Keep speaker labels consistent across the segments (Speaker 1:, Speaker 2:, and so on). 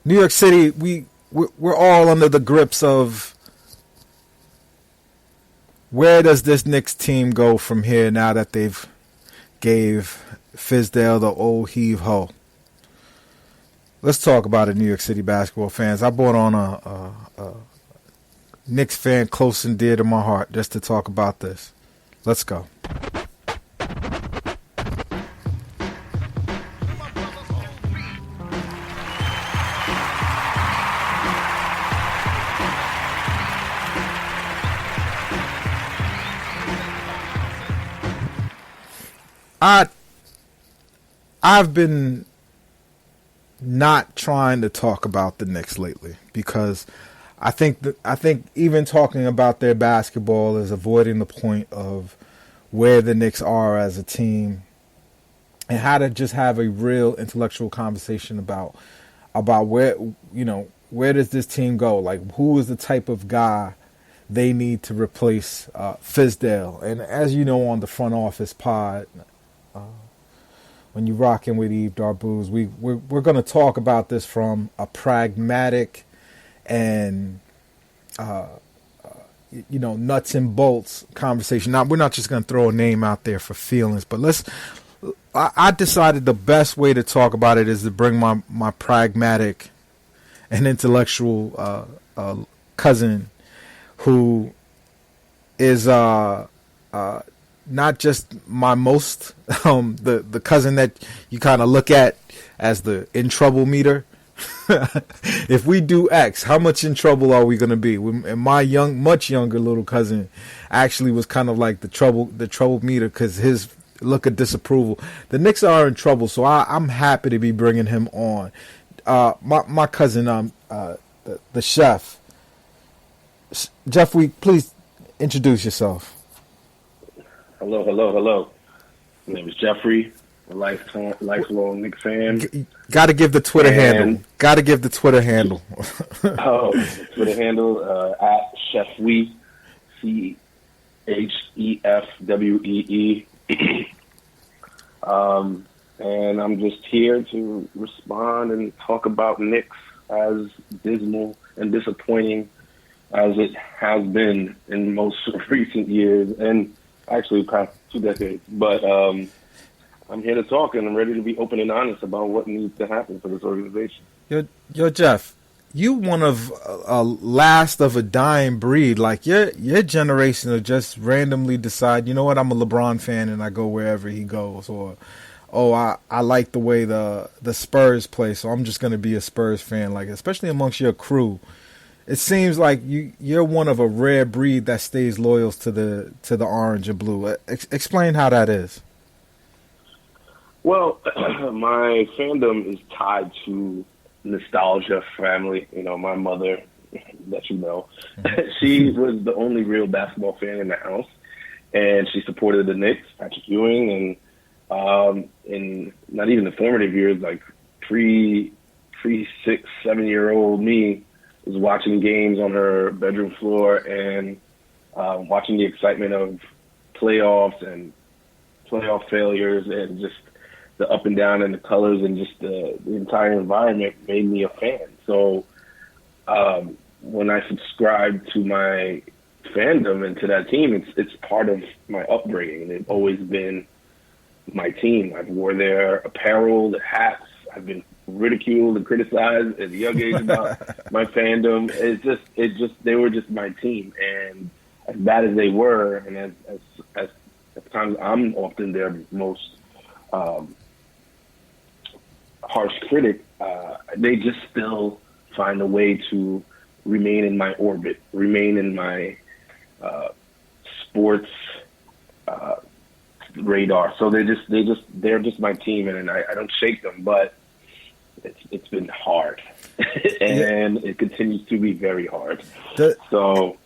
Speaker 1: New York City, we're all under the grips of where does this Knicks team go from here now that they've gave Fizdale the old heave ho. Let's talk about it, New York City basketball fans. I brought on a Knicks fan close and dear to my heart just to talk about this. Let's go. I've been not trying to talk about the Knicks lately because I think even talking about their basketball is avoiding the point of where the Knicks are as a team and how to just have a real intellectual conversation about where does this team go? Like, who is the type of guy they need to replace Fizdale? And as you know, on the front office pod, when you're rocking with Eve Darbouze, we're going to talk about this from a pragmatic and nuts and bolts conversation. Now, we're not just going to throw a name out there for feelings, but I decided the best way to talk about it is to bring my pragmatic and intellectual cousin, who is not just my most the cousin that you kind of look at as the in trouble meter. If we do X, how much in trouble are we going to be? And my much younger little cousin actually was kind of like the trouble meter because his look of disapproval. The Knicks are in trouble, so I'm happy to be bringing him on. My cousin, the chef. Jeff, please introduce yourself.
Speaker 2: Hello. My name is Jeffrey, a lifelong Knicks fan.
Speaker 1: Got to give the Twitter handle.
Speaker 2: Twitter handle at Chefwee, CHEFWEE. And I'm just here to respond and talk about Knicks, as dismal and disappointing as it has been in most recent years, and actually past 2 decades. But I'm here to talk, and I'm ready to be open and honest about what needs to happen for this organization.
Speaker 1: Yo, Jeff, you one of a last of a dying breed. Like your generation will just randomly decide, you know what, I'm a LeBron fan and I go wherever he goes, or I like the way the Spurs play, so I'm just going to be a Spurs fan. Like, especially amongst your crew, it seems like you're one of a rare breed that stays loyal to the orange and blue. Explain how that is.
Speaker 2: Well, my fandom is tied to nostalgia, family. You know, my mother, that you know, she was the only real basketball fan in the house, and she supported the Knicks, Patrick Ewing, and in not even the formative years, like pre 6-7-year-old me was watching games on her bedroom floor and watching the excitement of playoffs and playoff failures and just the up and down and the colors and just the entire environment made me a fan. So when I subscribed to my fandom and to that team, it's part of my upbringing. They've always been my team. I've wore their apparel, their hats. I've been ridiculed and criticized at a young age about my fandom. They were just my team. And as bad as they were, and as at times I'm often their most harsh critic, they just still find a way to remain in my orbit, remain in my sports radar. So they're just my team, and I don't shake them, but it's been hard, and it continues to be very hard.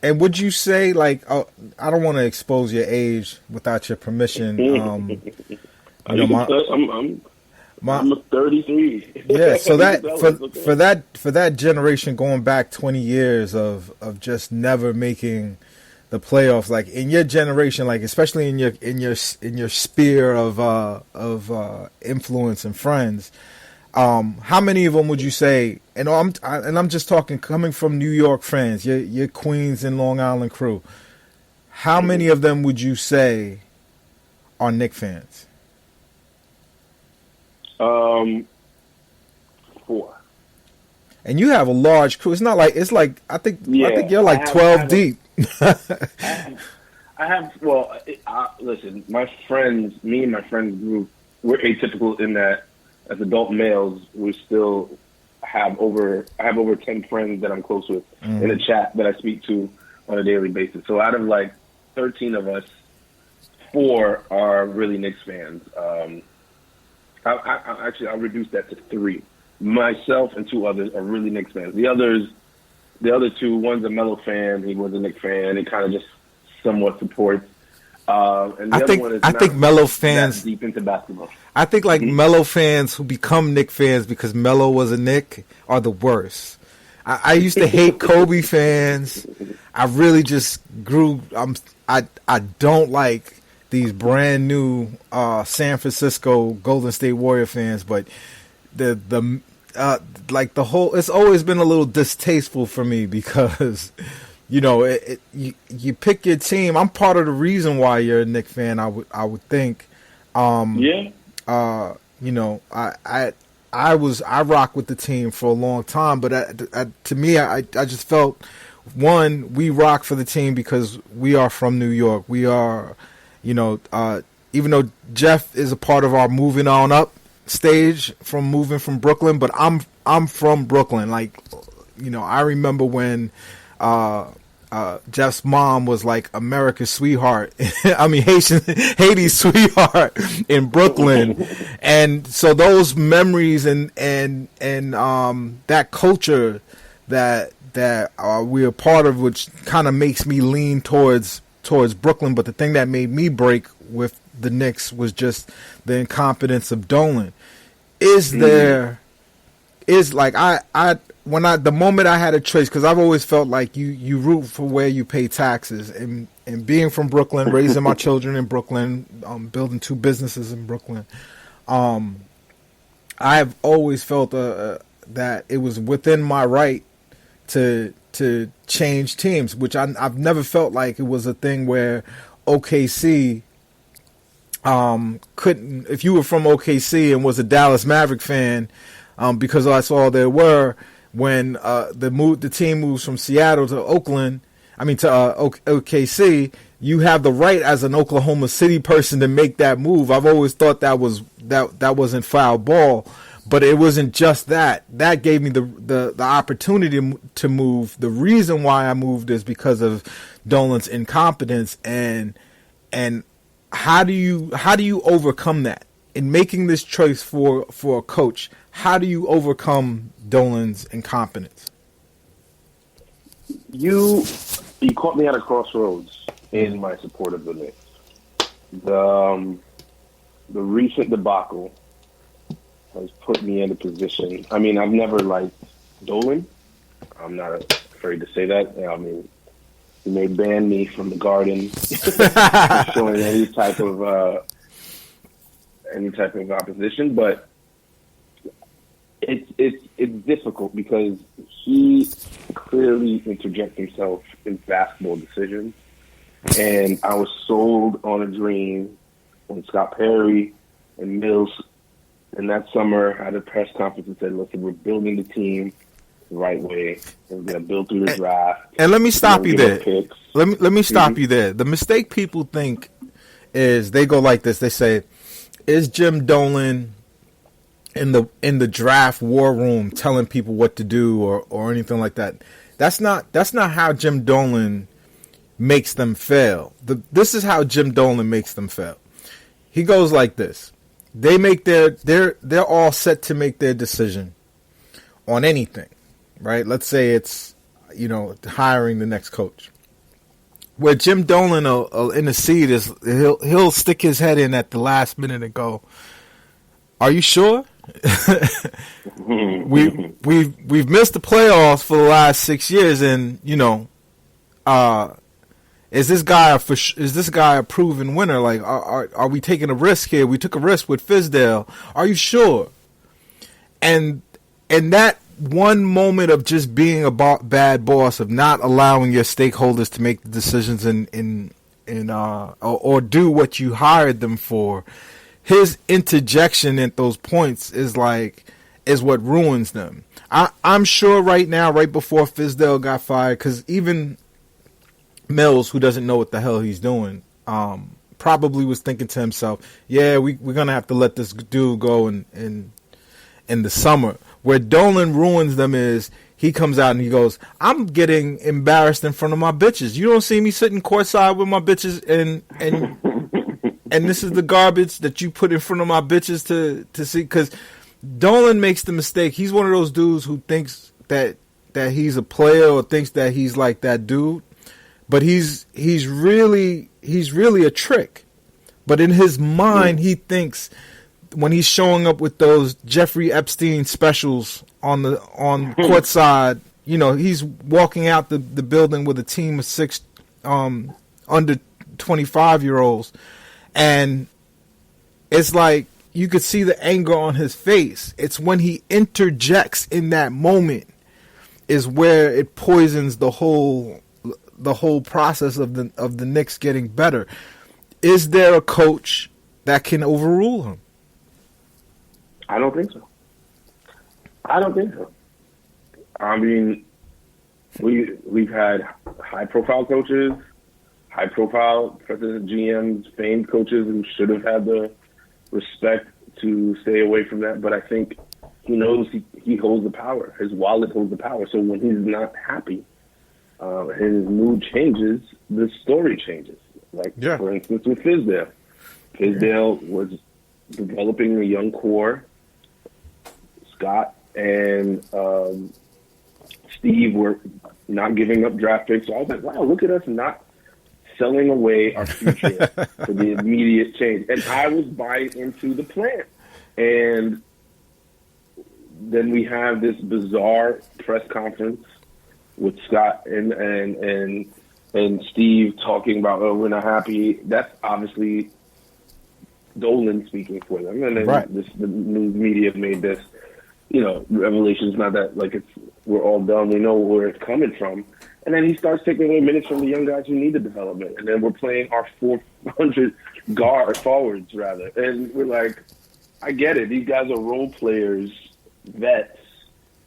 Speaker 1: And would you say, like, I don't want to expose your age without your permission.
Speaker 2: I'm 33.
Speaker 1: Yeah, so for that generation going back 20 years of just never making the playoffs, like in your generation, like especially in your sphere of influence and friends, How many of them would you say? And I'm just talking coming from New York fans, your Queens and Long Island crew. How many of them would you say are Knicks fans?
Speaker 2: 4.
Speaker 1: And you have a large crew. It's not like I think you're like 12 deep.
Speaker 2: Listen, me and my friends group, we're atypical in that as adult males, I have over 10 friends that I'm close with in a chat that I speak to on a daily basis. So out of like 13 of us, 4 are really Knicks fans. I'll reduce that to 3. Myself and 2 others are really Knicks fans. The other 2, one's a Melo fan, he was a Knicks fan. He kind of just somewhat supports. And the other one is not
Speaker 1: Melo fans
Speaker 2: that deep into basketball.
Speaker 1: I think Melo fans who become Knicks fans because Melo was a Knick are the worst. I used to hate Kobe fans. I really just grew. I don't like these brand new San Francisco Golden State Warrior fans, but the whole, it's always been a little distasteful for me because you pick your team. I'm part of the reason why you're a Knicks fan. I would think. I rock with the team for a long time, but to me, I just felt, one, we rock for the team because we are from New York. We are, even though Jeff is a part of our moving on up stage from moving from Brooklyn, but I'm from Brooklyn. I remember when Jeff's mom was like America's sweetheart. I mean, Haiti's sweetheart in Brooklyn. And so those memories and that culture that we're a part of, which kind of makes me lean towards Brooklyn. But the thing that made me break with the Knicks was just the incompetence of Dolan. The moment I had a choice, because I've always felt like you root for where you pay taxes, and being from Brooklyn, raising my children in Brooklyn, building 2 businesses in Brooklyn, I've always felt that it was within my right to change teams, which I've never felt like it was a thing where OKC couldn't. If you were from OKC and was a Dallas Maverick fan, because that's all there were. When the team moves from Seattle to OKC, you have the right as an Oklahoma City person to make that move. I've always thought that wasn't foul ball, but it wasn't just that. That gave me the opportunity to move. The reason why I moved is because of Dolan's incompetence, and how do you overcome that in making this choice for a coach? How do you overcome Dolan's incompetence?
Speaker 2: You caught me at a crossroads in my support of the Knicks. The recent debacle has put me in a position. I mean, I've never liked Dolan. I'm not afraid to say that. I mean, he may ban me from the Garden showing any type of opposition, but it's difficult because he clearly interjects himself in basketball decisions, and I was sold on a dream when Scott Perry and Mills in that summer had a press conference and said, "Listen, we're building the team the right way. We're going to build through the draft."
Speaker 1: And let me stop you there. Let me stop you there. The mistake people think is they go like this. They say, "Is Jim Dolan in the draft war room telling people what to do or anything like that?" That's not how Jim Dolan makes them fail. This is how Jim Dolan makes them fail. He goes like this. They make they're all set to make their decision on anything, right? Let's say it's hiring the next coach. Where Jim Dolan in the seat is he'll stick his head in at the last minute and go, "Are you sure?" we've missed the playoffs for the last 6 years, and is this guy a proven winner? Like, are we taking a risk here? We took a risk with Fizdale. Are you sure? and that one moment of just being a bad boss, of not allowing your stakeholders to make the decisions or do what you hired them for, his interjection at those points is what ruins them. I'm sure right now, right before Fizdale got fired, because even Mills, who doesn't know what the hell he's doing, probably was thinking to himself, yeah, we're going to have to let this dude go in the summer. Where Dolan ruins them is he comes out and he goes, I'm getting embarrassed in front of my bitches. You don't see me sitting courtside with my bitches and this is the garbage that you put in front of my bitches to see. Because Dolan makes the mistake. He's one of those dudes who thinks that he's a player or thinks that he's like that dude. But he's really a trick. But in his mind, he thinks when he's showing up with those Jeffrey Epstein specials on court side, he's walking out the building with a team of 6 under 25-year-olds, and it's like you could see the anger on his face. It's when he interjects in that moment is where it poisons the whole process of the Knicks getting better. Is there a coach that can overrule him?
Speaker 2: I don't think so. I mean, we've had high-profile coaches, high-profile president GMs, famed coaches who should have had the respect to stay away from that. But I think he knows he holds the power. His wallet holds the power. So when he's not happy, his mood changes, the story changes. For instance, with Fizdale. Fizdale was developing a young core. Scott and Steve were not giving up draft picks. So I was like, wow, look at us not selling away our future for the immediate change. And I was buying into the plan. And then we have this bizarre press conference with Scott and Steve talking about, oh, we're not happy. That's obviously Dolan speaking for them. And then the news media made this, revelation is not that we're all done. We know where it's coming from. And then he starts taking away minutes from the young guys who need the development. And then we're playing our 400 forwards, rather. And we're like, I get it. These guys are role players, vets.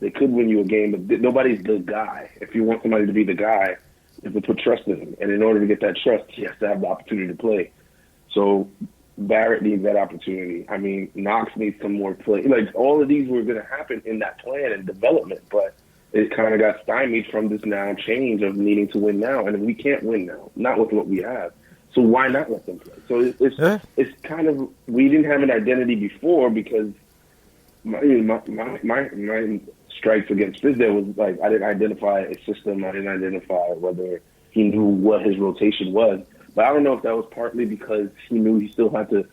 Speaker 2: They could win you a game, but nobody's the guy. If you want somebody to be the guy, you have to put trust in him. And in order to get that trust, he has to have the opportunity to play. So Barrett needs that opportunity. I mean, Knox needs some more play. All of these were going to happen in that plan and development, but it kind of got stymied from this now change of needing to win now. And we can't win now, not with what we have. So why not let them play? So it's kind of, we didn't have an identity before because my strikes against Fizdale was I didn't identify a system. I didn't identify whether he knew what his rotation was. But I don't know if that was partly because he knew he still had to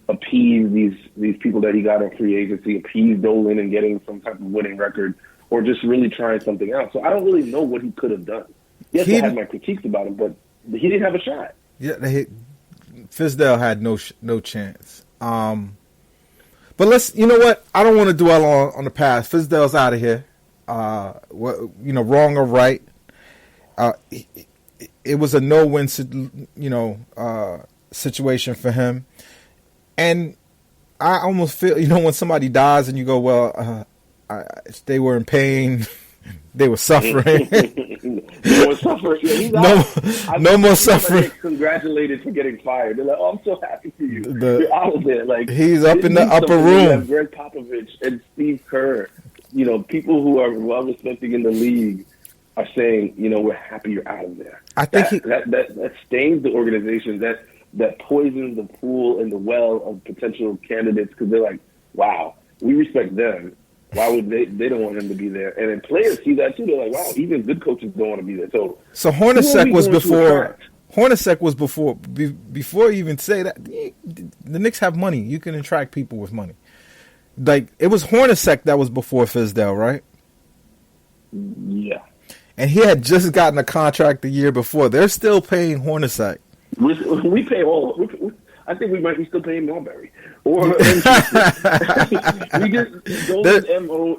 Speaker 2: appease these people that he got on free agency, appease Dolan and getting some type of winning record, or just really trying something out. So I don't really know what he could have done. Yes, I had my critiques about him, but he didn't have a shot.
Speaker 1: Yeah, Fizdale had no chance. But let's, you know what? I don't want to dwell on the past. Fizdale's out of here. Wrong or right. It was a no-win, situation for him. And I almost feel, when somebody dies and you go, well, they were in pain, they were suffering.
Speaker 2: They were suffering. Yeah,
Speaker 1: no more suffering.
Speaker 2: Congratulated for getting fired. They're like, oh, I'm so happy for you. You're out of there.
Speaker 1: He's up in the upper room.
Speaker 2: Greg Popovich and Steve Kerr, people who are well-respected in the league, are saying, we're happy you're out of there.
Speaker 1: I think
Speaker 2: that stains the organization. That poisons the pool and the well of potential candidates because they're like, wow, we respect them. Why would they don't want him to be there? And then players see that too. They're like, wow, even good coaches don't want to be there. So
Speaker 1: Hornacek was before. Hornacek was before. Before you even say that, the Knicks have money. You can attract people with money. It was Hornacek that was before Fizdale, right?
Speaker 2: Yeah.
Speaker 1: And he had just gotten a contract the year before. They're still paying Hornacek.
Speaker 2: We pay all. I think we might be still paying Marbury or we just Golden's MO